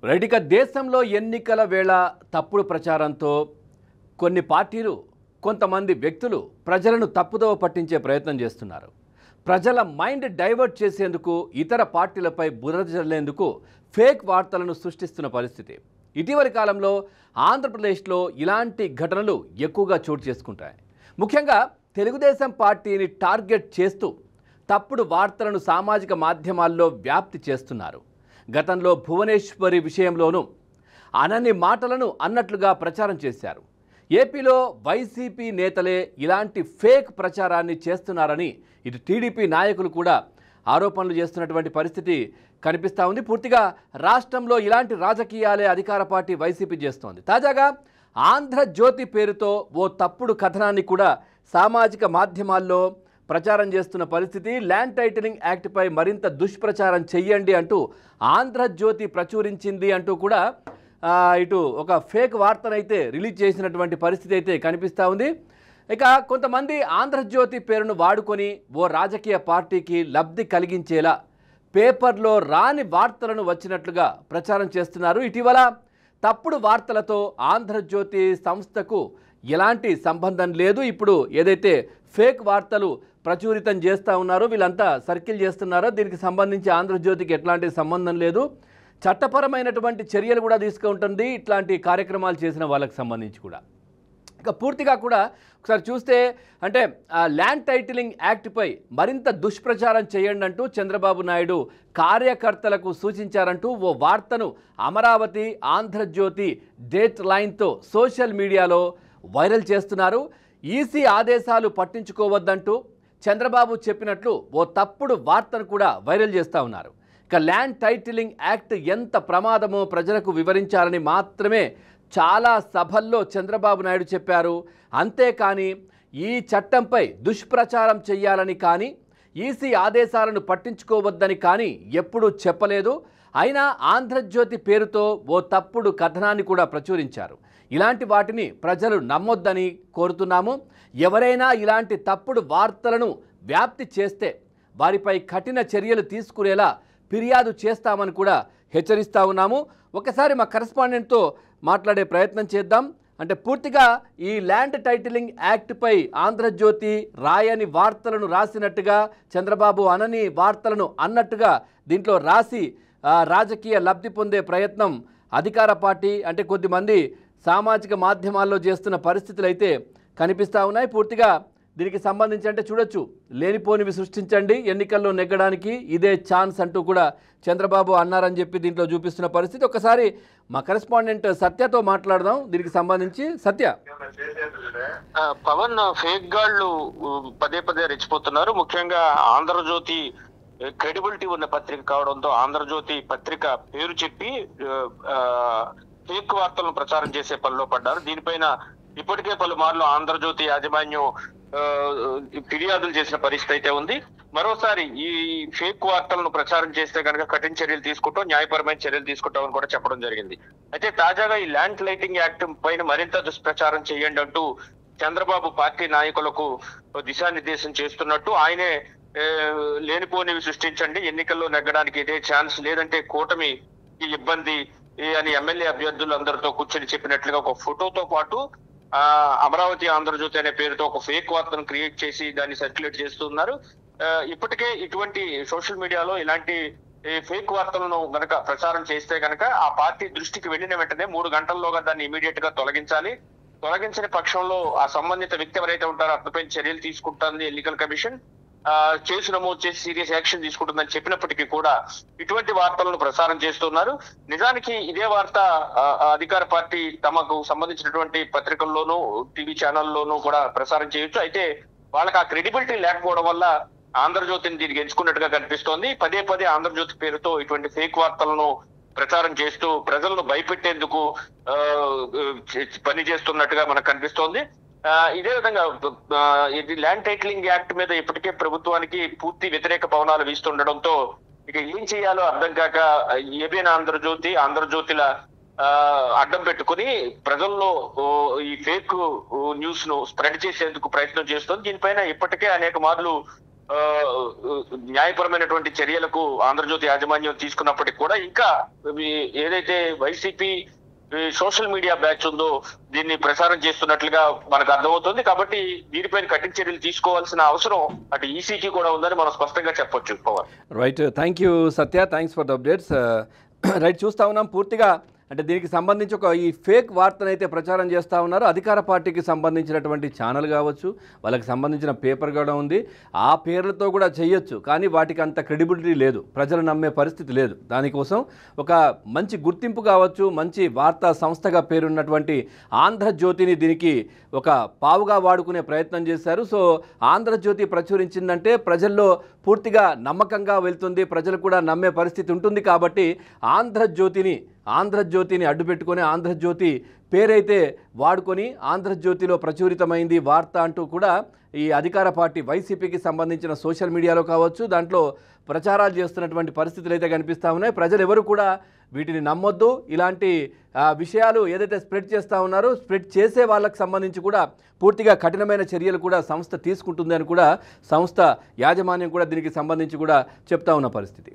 Right. ఇక దేశంలో ఎన్నికల వేళ తప్పుడు ప్రచారంతో కొన్ని పార్టీలు కొంతమంది వ్యక్తులు ప్రజలను తప్పుదోవ పట్టించే ప్రయత్నం చేస్తున్నారు. ప్రజల మైండ్ డైవర్ట్ చేసేందుకు ఇతర పార్టీలపై బురద జల్లేందుకు ఫేక్ వార్తలను సృష్టిస్తున్న పరిస్థితి. ఇటీవలి కాలంలో ఆంధ్రప్రదేశ్లో ఇలాంటి ఘటనలు ఎక్కువగా చోటు చేసుకుంటాయి. ముఖ్యంగా తెలుగుదేశం పార్టీని టార్గెట్ చేస్తూ తప్పుడు వార్తలను సామాజిక మాధ్యమాల్లో వ్యాప్తి చేస్తున్నారు. గతంలో భువనేశ్వరి విషయంలోనూ అనని మాటలను అన్నట్లుగా ప్రచారం చేశారు. ఏపీలో వైసీపీ నేతలే ఇలాంటి ఫేక్ ప్రచారాన్ని చేస్తున్నారని ఇటు టీడీపీ నాయకులు కూడా ఆరోపణలు చేస్తున్నటువంటి పరిస్థితి కనిపిస్తూ ఉంది. పూర్తిగా రాష్ట్రంలో ఇలాంటి రాజకీయాలే అధికార పార్టీ వైసీపీ చేస్తోంది. తాజాగా ఆంధ్రజ్యోతి పేరుతో ఓ తప్పుడు కథనాన్ని కూడా సామాజిక మాధ్యమాల్లో ప్రచారం చేస్తున్న పరిస్థితి. ల్యాండ్ టైటిలింగ్ యాక్ట్పై మరింత దుష్ప్రచారం చెయ్యండి అంటూ ఆంధ్రజ్యోతి ప్రచురించింది అంటూ కూడా ఇటు ఒక ఫేక్ వార్తనైతే రిలీజ్ చేసినటువంటి పరిస్థితి అయితే కనిపిస్తూ ఉంది. ఇక కొంతమంది ఆంధ్రజ్యోతి పేరును వాడుకొని ఓ రాజకీయ పార్టీకి లబ్ధి కలిగించేలా పేపర్లో రాని వార్తలను వచ్చినట్లుగా ప్రచారం చేస్తున్నారు. ఇటీవల తప్పుడు వార్తలతో ఆంధ్రజ్యోతి సంస్థకు ఎలాంటి సంబంధం లేదు. ఇప్పుడు ఏదైతే ఫేక్ వార్తలు ప్రచురితం చేస్తూ ఉన్నారో, వీళ్ళంతా సర్కిల్ చేస్తున్నారో, దీనికి సంబంధించి ఆంధ్రజ్యోతికి ఎట్లాంటి సంబంధం లేదు. చట్టపరమైనటువంటి చర్యలు కూడా తీసుకుంటుంది ఇట్లాంటి కార్యక్రమాలు చేసిన వాళ్ళకి సంబంధించి కూడా. ఇక పూర్తిగా కూడా ఒకసారి చూస్తే అంటే ల్యాండ్ టైటిలింగ్ యాక్ట్పై మరింత దుష్ప్రచారం చేయండి అంటూ చంద్రబాబు నాయుడు కార్యకర్తలకు సూచించారంటూ ఓ వార్తను అమరావతి ఆంధ్రజ్యోతి డేట్ లైన్తో సోషల్ మీడియాలో వైరల్ చేస్తున్నారు. ఈసీ ఆదేశాలు పట్టించుకోవద్దంటూ చంద్రబాబు చెప్పినట్లు ఓ తప్పుడు వార్తను కూడా వైరల్ చేస్తూ ఉన్నారు. ఇక ల్యాండ్ టైటిలింగ్ యాక్ట్ ఎంత ప్రమాదమో ప్రజలకు వివరించాలని మాత్రమే చాలా సభల్లో చంద్రబాబు నాయుడు చెప్పారు. అంతేకాని ఈ చట్టంపై దుష్ప్రచారం చేయాలని కానీ ఈసీ ఆదేశాలను పట్టించుకోవద్దని కానీ ఎప్పుడూ చెప్పలేదు. అయినా ఆంధ్రజ్యోతి పేరుతో ఓ తప్పుడు కథనాన్ని కూడా ప్రచురించారు. ఇలాంటి వాటిని ప్రజలు నమ్మొద్దని కోరుతున్నాము. ఎవరైనా ఇలాంటి తప్పుడు వార్తలను వ్యాప్తి చేస్తే వారిపై కఠిన చర్యలు తీసుకునేలా ఫిర్యాదు చేస్తామని కూడా హెచ్చరిస్తూ ఉన్నాము. ఒకసారి మా కరెస్పాండెంట్తో మాట్లాడే ప్రయత్నం చేద్దాం. అంటే పూర్తిగా ఈ ల్యాండ్ టైటిలింగ్ యాక్ట్పై ఆంధ్రజ్యోతి రాయని వార్తలను రాసినట్టుగా, చంద్రబాబు అనని వార్తలను అన్నట్టుగా దీంట్లో రాసి రాజకీయ లబ్ధి పొందే ప్రయత్నం అధికార పార్టీ అంటే కొద్దిమంది సామాజిక మాధ్యమాల్లో చేస్తున్న పరిస్థితులు అయితే కనిపిస్తూ ఉన్నాయి. పూర్తిగా దీనికి సంబంధించి అంటే చూడొచ్చు, లేనిపోనివి సృష్టించండి, ఎన్నికల్లో నెగ్గడానికి ఇదే ఛాన్స్ అంటూ కూడా చంద్రబాబు అన్నారని చెప్పి దీంట్లో చూపిస్తున్న పరిస్థితి. ఒకసారి మా కరెస్పాండెంట్ సత్యతో మాట్లాడదాం దీనికి సంబంధించి. సత్య, పవన్ ఫేక్ గాళ్ళు పదే పదే రెచ్చిపోతున్నారు. ముఖ్యంగా ఆంధ్రజ్యోతి క్రెడిబిలిటీ ఉన్న పత్రిక కావడంతో ఆంధ్రజ్యోతి పత్రిక పేరు చెప్పి ఫేక్ వార్తలను ప్రచారం చేసే పనిలో పడ్డారు. దీనిపైన ఇప్పటికే పలుమార్లు ఆంధ్రజ్యోతి యాజమాన్యం ఫిర్యాదులు చేసిన పరిస్థితి అయితే ఉంది. మరోసారి ఈ ఫేక్ వార్తలను ప్రచారం చేస్తే కనుక కఠిన చర్యలు తీసుకుంటాం, న్యాయపరమైన చర్యలు తీసుకుంటామని కూడా చెప్పడం జరిగింది. అయితే తాజాగా ఈ ల్యాండ్ టైటిలింగ్ యాక్ట్ పైన మరింత దుష్ప్రచారం చేయండి అంటూ చంద్రబాబు పార్టీ నాయకులకు దిశానిర్దేశం చేస్తున్నట్టు, ఆయనే లేనిపోనివి సృష్టించండి, ఎన్నికల్లో నెగ్గడానికి ఇదే ఛాన్స్, లేదంటే కూటమి ఇబ్బంది అని ఎమ్మెల్యే అభ్యర్థులు అందరితో కూర్చొని చెప్పినట్లుగా ఒక ఫోటోతో పాటు అమరావతి ఆంధ్రజ్యోతి అనే పేరుతో ఒక ఫేక్ వార్తను క్రియేట్ చేసి దాన్ని సర్క్యులేట్ చేస్తున్నారు. ఇప్పటికే ఇటువంటి సోషల్ మీడియాలో ఇలాంటి ఫేక్ వార్తలను గనక ప్రచారం చేస్తే గనక ఆ పార్టీ దృష్టికి వెళ్ళిన వెంటనే 3 గంటల్లోగా దాన్ని ఇమీడియట్ గా తొలగించాలి. తొలగించిన పక్షంలో ఆ సంబంధిత వ్యక్తి ఎవరైతే ఉంటారో అతనిపై చర్యలు తీసుకుంటుంది ఎన్నికల కమిషన్. కేసు నమోదు చేసి సీరియస్ యాక్షన్ తీసుకుంటుందని చెప్పినప్పటికీ కూడా ఇటువంటి వార్తలను ప్రసారం చేస్తున్నారు. నిజానికి ఇదే వార్త అధికార పార్టీ తమకు సంబంధించినటువంటి పత్రికల్లోనూ టీవీ ఛానల్లోనూ కూడా ప్రసారం చేయొచ్చు. అయితే వాళ్ళకి ఆ క్రెడిబిలిటీ లేకపోవడం వల్ల ఆంధ్రజ్యోతిని దీనికి ఎంచుకున్నట్టుగా కనిపిస్తోంది. పదే పదే ఆంధ్రజ్యోతి పేరుతో ఇటువంటి ఫేక్ వార్తలను ప్రచారం చేస్తూ ప్రజలను భయపెట్టేందుకు పని చేస్తున్నట్టుగా మనకు కనిపిస్తోంది. ఇదే విధంగా ఇది ల్యాండ్ టైటిలింగ్ యాక్ట్ మీద ఇప్పటికే ప్రభుత్వానికి పూర్తి వ్యతిరేక పవనాలు వీస్తుండడంతో ఇక ఏం చేయాలో అర్థం కాక ఏబిఎన్ ఆంధ్రజ్యోతిల అడ్డం పెట్టుకుని ప్రజల్లో ఈ ఫేక్ న్యూస్ ను స్ప్రెడ్ చేసేందుకు ప్రయత్నం చేస్తుంది. దీనిపైన ఇప్పటికే అనేక మార్లు ఆ, న్యాయపరమైనటువంటి చర్యలకు ఆంధ్రజ్యోతి యాజమాన్యం తీసుకున్నప్పటికీ కూడా ఇంకా ఏదైతే వైసీపీ సోషల్ మీడియా బ్యాచ్ ఉందో దీన్ని ప్రసారం చేస్తున్నట్లుగా మనకు అర్థమవుతుంది. కాబట్టి దీనిపైన కఠిన చర్యలు తీసుకోవాల్సిన అవసరం అటు ఈసీకి కూడా ఉందని మనం స్పష్టంగా చెప్పొచ్చు. Pavan. Right, thank you Satya, thanks for the updates. Right, చూస్తూ ఉన్నాం పూర్తిగా అంటే దీనికి సంబంధించి ఒక ఈ ఫేక్ వార్తనైతే ప్రచారం చేస్తూ ఉన్నారు. అధికార పార్టీకి సంబంధించినటువంటి ఛానల్ కావచ్చు, వాళ్ళకి సంబంధించిన పేపర్ కూడా ఉంది, ఆ పేర్లతో కూడా చేయొచ్చు, కానీ వాటికి అంత క్రెడిబిలిటీ లేదు, ప్రజలు నమ్మే పరిస్థితి లేదు. దానికోసం ఒక మంచి గుర్తింపు కావచ్చు, మంచి వార్తా సంస్థగా పేరున్నటువంటి ఆంధ్రజ్యోతిని దీనికి ఒక పావుగా వాడుకునే ప్రయత్నం చేశారు. సో ఆంధ్రజ్యోతి ప్రచురించిందంటే ప్రజల్లో పూర్తిగా నమ్మకంగా వెళ్తుంది, ప్రజలు కూడా నమ్మే పరిస్థితి ఉంటుంది. కాబట్టి ఆంధ్రజ్యోతిని అడ్డుపెట్టుకొని ఆంధ్రజ్యోతి పేరైతే వాడుకొని ఆంధ్రజ్యోతిలో ప్రచురితమైంది వార్త అంటూ కూడా ఈ అధికార పార్టీ వైసీపీకి సంబంధించిన సోషల్ మీడియాలో కావచ్చు దాంట్లో ప్రచారాలు చేస్తున్నటువంటి పరిస్థితులు అయితే కనిపిస్తూ ఉన్నాయి. ప్రజలు ఎవరు కూడా వీటిని నమ్మొద్దు. ఇలాంటి విషయాలు ఏదైతే స్ప్రెడ్ చేస్తూ ఉన్నారో స్ప్రెడ్ చేసే వాళ్ళకి సంబంధించి కూడా పూర్తిగా కఠినమైన చర్యలు కూడా సంస్థ తీసుకుంటుంది అని కూడా సంస్థ యాజమాన్యం కూడా దీనికి సంబంధించి కూడా చెప్తా ఉన్న పరిస్థితి.